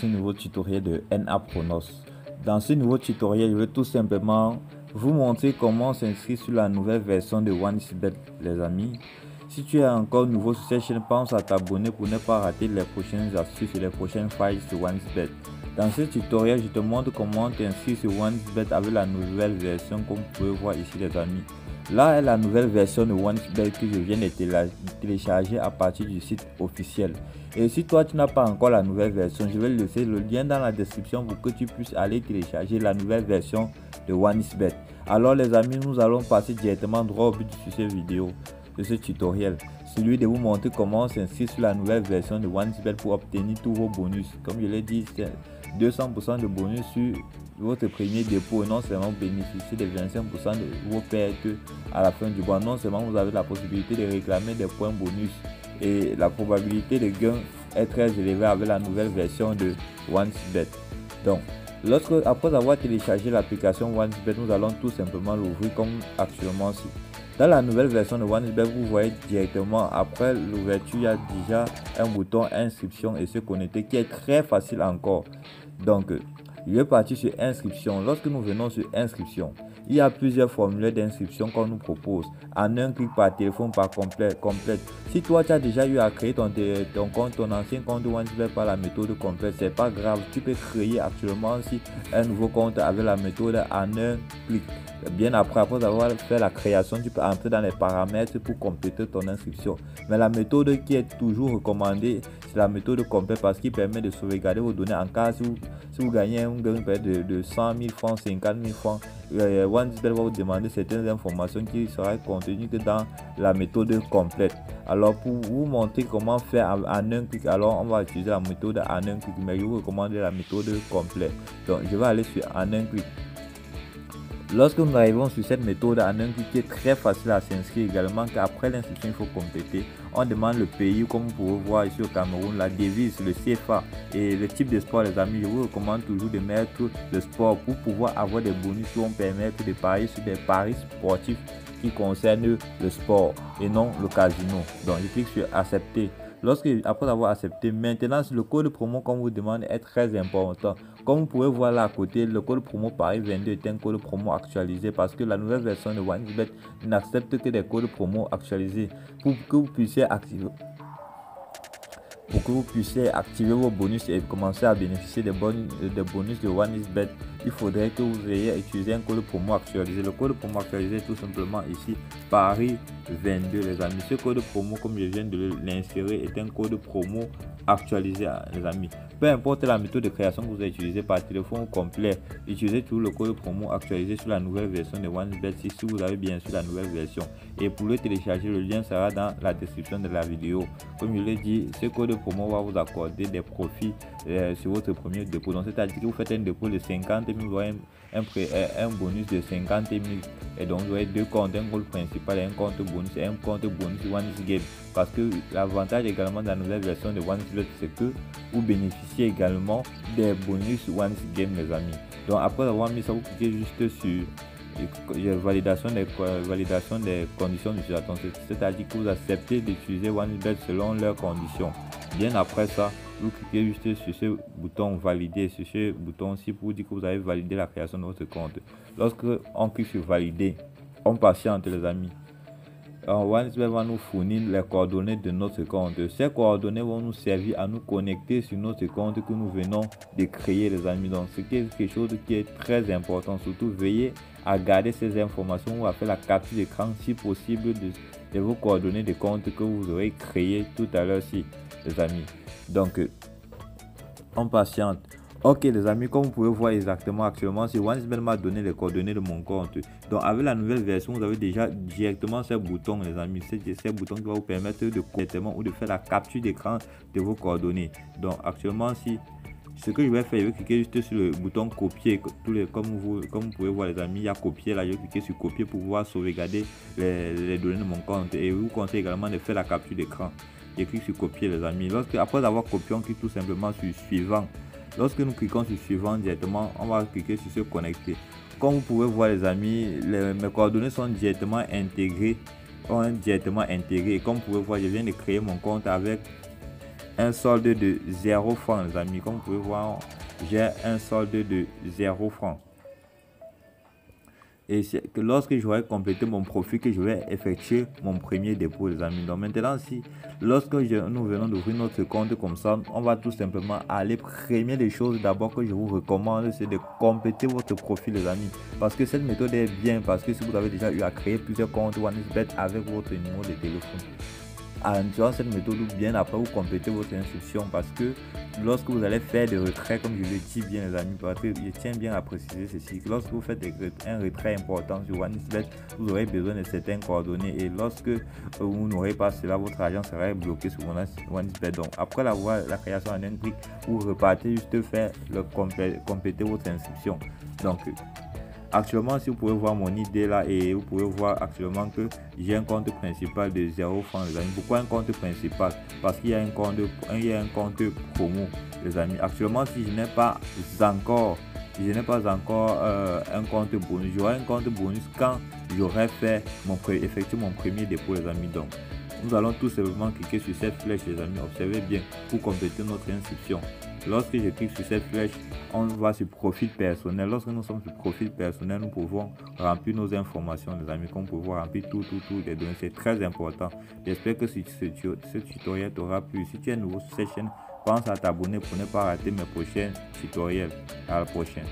ce nouveau tutoriel de NAPRONOS. Dans ce nouveau tutoriel, je vais tout simplement vous montrer comment s'inscrire sur la nouvelle version de OneXBet, les amis. Si tu es encore nouveau sur cette chaîne, pense à t'abonner pour ne pas rater les prochaines astuces et les prochaines failles sur OneXBet. Dans ce tutoriel, je te montre comment t'inscrire sur OneXBet avec la nouvelle version, comme vous pouvez voir ici, les amis. Là est la nouvelle version de OneXBet que je viens de télécharger à partir du site officiel. Et si toi tu n'as pas encore la nouvelle version, je vais laisser le lien dans la description pour que tu puisses aller télécharger la nouvelle version de OneXBet. Alors les amis, nous allons passer directement droit au but de cette vidéo, de ce tutoriel. Celui de vous montrer comment s'inscrire sur la nouvelle version de OneXBet pour obtenir tous vos bonus. Comme je l'ai dit, c'est 200% de bonus sur votre premier dépôt et non seulement bénéficier de 25% de vos pertes à la fin du mois. Non seulement vous avez la possibilité de réclamer des points bonus et la probabilité de gain est très élevée avec la nouvelle version de OneXBet. Donc, après avoir téléchargé l'application OneXBet, nous allons tout simplement l'ouvrir comme actuellement ici. Dans la nouvelle version de OneXBet, vous voyez directement après l'ouverture, il y a déjà un bouton inscription et se connecter qui est très facile encore. Donc, je vais partir sur inscription. Lorsque nous venons sur inscription, il y a plusieurs formulaires d'inscription qu'on nous propose. En un clic par téléphone, par complète. Si toi tu as déjà eu à créer ton compte, ton ancien compte de OneXBet par la méthode complète, c'est pas grave. Tu peux créer actuellement aussi un nouveau compte avec la méthode en un clic. Bien après avoir fait la création, tu peux entrer dans les paramètres pour compléter ton inscription. Mais la méthode qui est toujours recommandée, c'est la méthode complète parce qu'il permet de sauvegarder vos données en cas si vous gagnez un gain de 100 000 francs, 50 000 francs. OneXBet va vous demander certaines informations qui seraient contenues que dans la méthode complète. Alors pour vous montrer comment faire en un clic, alors on va utiliser la méthode en un clic, mais je vous recommande la méthode complète. Donc je vais aller sur en un clic. Lorsque nous arrivons sur cette méthode en un clic qui est très facile à s'inscrire également, qu'après l'inscription il faut compléter, on demande le pays comme vous pouvez voir ici au Cameroun, la devise, le CFA et le type de sport. Les amis, je vous recommande toujours de mettre le sport pour pouvoir avoir des bonus qui vont permettre de parier sur des paris sportifs qui concernent le sport et non le casino. Donc je clique sur accepter. Après avoir accepté, maintenant le code promo qu'on vous demande est très important. Comme vous pouvez voir là à côté, le code promo Paris 22 est un code promo actualisé parce que la nouvelle version de OneXBet n'accepte que des codes promo actualisés pour que vous puissiez activer vos bonus et commencer à bénéficier des bonus de OneXBet. Il faudrait que vous ayez utilisé un code promo actualisé. Le code promo actualisé est tout simplement ici Paris 22, les amis. Ce code promo, comme je viens de l'insérer, est un code promo actualisé, les amis. Peu importe la méthode de création que vous avez utilisée par téléphone ou complet, utilisez toujours le code promo actualisé sur la nouvelle version de OneXBet si vous avez bien sûr la nouvelle version. Et pour le télécharger, le lien sera dans la description de la vidéo. Comme je l'ai dit, ce code promo va vous accorder des profits sur votre premier dépôt. Donc c'est-à-dire que vous faites un dépôt de 50 000, vous aurez un bonus de 50 000. Et donc vous aurez deux comptes, un compte principal et un compte bonus et un compte bonus OneXGame. Parce que l'avantage également de la nouvelle version de OneXBet, c'est que vous bénéficiez également des bonus OneXGame, les amis. Donc après avoir mis ça, vous cliquez juste sur validation des conditions d'utilisation, c'est-à-dire que vous acceptez d'utiliser OneXBet selon leurs conditions. Bien après ça, vous cliquez juste sur ce bouton valider, sur ce bouton-ci pour dire que vous avez validé la création de votre compte. Lorsque on clique sur valider, on patiente, les amis. OneXBet va nous fournir les coordonnées de notre compte. Ces coordonnées vont nous servir à nous connecter sur notre compte que nous venons de créer, les amis. Donc c'est quelque chose qui est très important. Surtout veillez à garder ces informations ou à faire la capture d'écran si possible de vos coordonnées de compte que vous aurez créé tout à l'heure, les amis. Donc on patiente. Ok les amis, comme vous pouvez voir exactement actuellement, si OneXBet m'a donné les coordonnées de mon compte. Donc avec la nouvelle version, vous avez déjà directement ces boutons, les amis. C'est ces boutons qui vont vous permettre de complètement ou de faire la capture d'écran de vos coordonnées. Donc actuellement, ce que je vais faire, je vais cliquer juste sur le bouton copier. Comme vous pouvez voir les amis, il y a copier là. Je vais cliquer sur copier pour pouvoir sauvegarder les données de mon compte. Et je vous conseille également de faire la capture d'écran. Je clique sur copier les amis. Après avoir copié, on clique tout simplement sur suivant. Lorsque nous cliquons sur suivant directement, on va cliquer sur se connecter. Comme vous pouvez voir les amis, mes coordonnées sont directement intégrées. Et comme vous pouvez voir, je viens de créer mon compte avec un solde de 0 francs, les amis. Comme vous pouvez voir, j'ai un solde de 0 francs. Et c'est que lorsque j'aurai complété mon profil que je vais effectuer mon premier dépôt, les amis. Donc maintenant, si lorsque nous venons d'ouvrir notre compte comme ça, on va tout simplement aller. Première des choses d'abord que je vous recommande, c'est de compléter votre profil, les amis. Parce que cette méthode est bien, parce que si vous avez déjà eu à créer plusieurs comptes OneXBet avec votre numéro de téléphone, en utilisant cette méthode, bien après vous complétez votre inscription, parce que lorsque vous allez faire des retraits, comme je le dis bien les amis, parce que je tiens bien à préciser ceci, que lorsque vous faites un retrait important sur OneXBet, vous aurez besoin de certaines coordonnées, et lorsque vous n'aurez pas cela, votre argent sera bloqué sur OneXBet. Donc après la création en un clic, vous repartez juste faire compléter votre inscription. Donc actuellement, si vous pouvez voir mon idée là, et vous pouvez voir actuellement que j'ai un compte principal de 0 francs, les amis. Pourquoi un compte principal? Parce qu'il y a un compte promo, les amis. Actuellement, si je n'ai pas encore un compte bonus, j'aurai un compte bonus quand j'aurai effectué mon premier dépôt, les amis. Donc nous allons tout simplement cliquer sur cette flèche, les amis. Observez bien pour compléter notre inscription. Lorsque je clique sur cette flèche, on va sur profil personnel. Lorsque nous sommes sur profil personnel, nous pouvons remplir nos informations, les amis. Comme vous pouvez remplir tout les données. C'est très important. J'espère que ce tutoriel t'aura plu. Si tu es nouveau sur cette chaîne, pense à t'abonner pour ne pas rater mes prochains tutoriels. À la prochaine.